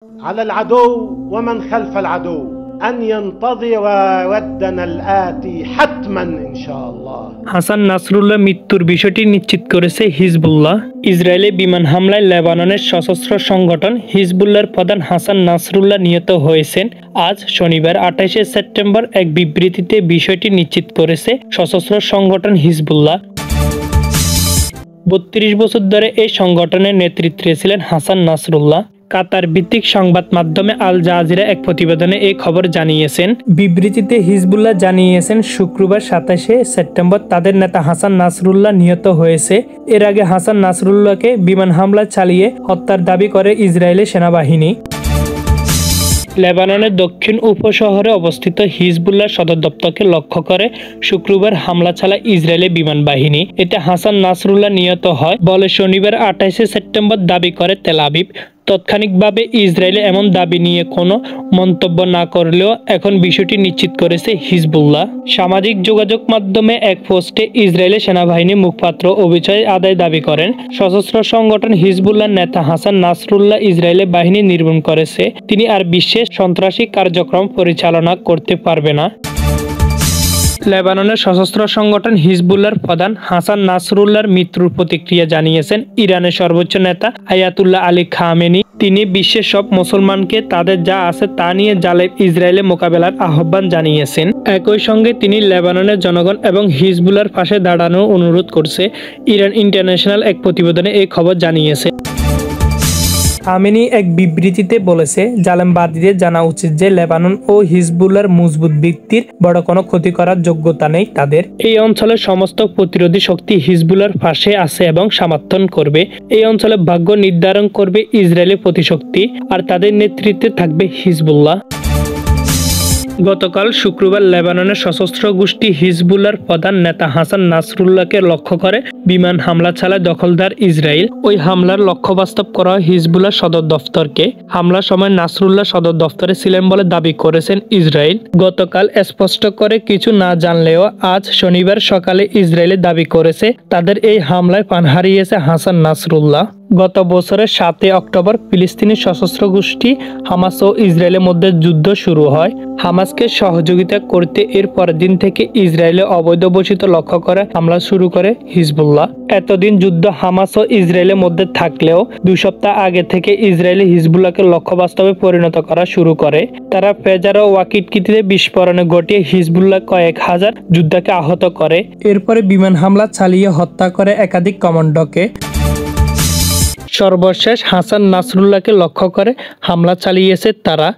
على العدو ومن خلف العدو أن ينتظر ودنا الآتي حتما إن شاء الله। হাসান নাসরুল্লাহ মৃত্যুর বিষয়টি নিশ্চিত করেছে হিজবুল্লাহ। ইসরায়েলি বিমান হামলায় লেবাননের সশস্ত্র সংগঠন হিজবুল্লাহর প্রধান হাসান নাসরুল্লাহ নিহত হয়েছেন। আজ শনিবার 28 সেপ্টেম্বর এক বিবৃতিতে বিষয়টি নিশ্চিত করেছে সশস্ত্র সংগঠন হিজবুল্লাহ। 32 বছর ধরে এই সংগঠনের নেতৃত্বে ছিলেন হাসান নাসরুল্লাহ। কাতার ভিত্তিক সংবাদ মাধ্যমে আল জাজিরা এক প্রতিবেদনে এই খবর জানিয়েছেন। বিবৃতিতে হিজবুল্লাহ জানিয়েছেন শুক্রবার 27 সেপ্টেম্বর তাদের নেতা হাসান নাসরুল্লাহ নিহত হয়েছে। এর আগে হাসান নাসরুল্লাহকে বিমান হামলা চালিয়ে হত্যার দাবি করে ইসরায়েলি সেনাবাহিনী। লেবাননের দক্ষিণ উপশহরে অবস্থিত হিজবুল্লাহ সদর দপ্তরকে লক্ষ্য করে শুক্রবার হামলা চালায় ইসরায়েলি বিমান বাহিনী। এতে হাসান নাসরুল্লাহ নিহত হয় বলে শনিবার 28 সেপ্টেম্বর দাবি করে তেল আবিব। তাৎক্ষণিকভাবে ইসরায়েলে এমন দাবি নিয়ে কোনো মন্তব্য না করলেও এখন বিষয়টি নিশ্চিত করেছে হিজবুল্লাহ। সামাজিক যোগাযোগ মাধ্যমে এক পোস্টে ইসরায়েলি সেনাবাহিনীর মুখপাত্র অভিযোগ আদায় দাবি করেন। সশস্ত্র সংগঠন হিজবুল্লাহর নেতা হাসান নাসরুল্লাহ ইসরায়েলি বাহিনী নির্মূল করেছে। তিনি আর বিশ্বে সন্ত্রাসী কার্যক্রম পরিচালনা করতে পারবে না। লেবাননের সশস্ত্র সংগঠন হিজবুল্লাহর প্রধান হাসান নাসরুল্লাহর মৃত্যুর প্রতিক্রিয়া জানিয়েছেন ইরানের সর্বোচ্চ নেতা আয়াতুল্লাহ আলী খামেনি। তিনি বিশ্বের সব মুসলমানকে তাদের যা আছে তা নিয়ে জালেম ইসরায়েলে মোকাবেলার আহ্বান জানিয়েছেন। একই সঙ্গে তিনি লেবাননের জনগণ এবং হিজবুল্লাহর পাশে দাঁড়ানোর অনুরোধ করছে। ইরান ইন্টারন্যাশনাল এক প্রতিবেদনে এই খবর জানিয়েছে। খামেনি এক বিবৃতিতে বলেছে, জালেমবাদীদের জানা উচিত যে লেবানন ও হিজবুল্লাহর মজবুত ভিত্তির বড় কোনো ক্ষতি করার যোগ্যতা নেই তাদের। এই অঞ্চলের সমস্ত প্রতিরোধী শক্তি হিজবুল্লাহর পাশে আছে এবং সমর্থন করবে। এই অঞ্চলের ভাগ্য নির্ধারণ করবে ইসরায়েলি প্রতিশক্তি, আর তাদের নেতৃত্বে থাকবে হিজবুল্লাহ। গতকাল শুক্রবার লেবাননের সশস্ত্র গোষ্ঠী হিজবুল্লাহর প্রধান নেতা হাসান নাসরুল্লাহকে লক্ষ্য করে বিমান হামলা চালায় দখলদার ইসরায়েল। ওই হামলার লক্ষ্য বাস্তব করা হয় হিজবুল্লাহ সদর দফতরকে। হামলার সময় নাসরুল্লাহ সদর দফতরে ছিলেন বলে দাবি করেছেন ইসরায়েল। গতকাল স্পষ্ট করে কিছু না জানলেও আজ শনিবার সকালে ইসরায়েল দাবি করেছে তাদের এই হামলায় প্রাণ হারিয়েছে হাসান নাসরুল্লাহ। গত বছরের 7 অক্টোবর ফিলিস্তিনি সশস্ত্র গোষ্ঠী হামাস ও ইসরায়েলের মধ্যে যুদ্ধ শুরু হয়। হামাসকে সহযোগিতা করতে এর পরের দিন থেকে ইসরায়েলে অবৈধ বসতি লক্ষ্য করে হামলা শুরু করে হিজবুল্লাহ। এতদিন যুদ্ধ হামাস ও ইসরায়েলের মধ্যে থাকলেও 2 সপ্তাহ আগে থেকে ইসরায়েলি হিজবুল্লাহকে লক্ষ্য বাস্তবে পরিণত করা শুরু করে। তারা ফেজার ও ওয়াকিটকিতে বিস্ফোরণ ঘটিয়ে হিজবুল্লাহ কয়েক হাজার যোদ্ধাকে আহত করে। এরপরে বিমান হামলা চালিয়ে হত্যা করে একাধিক কমান্ডোকে। সর্বশেষ হাসান নাসরুল্লাহকে লক্ষ্য করে হামলা চালিয়েছে তারা।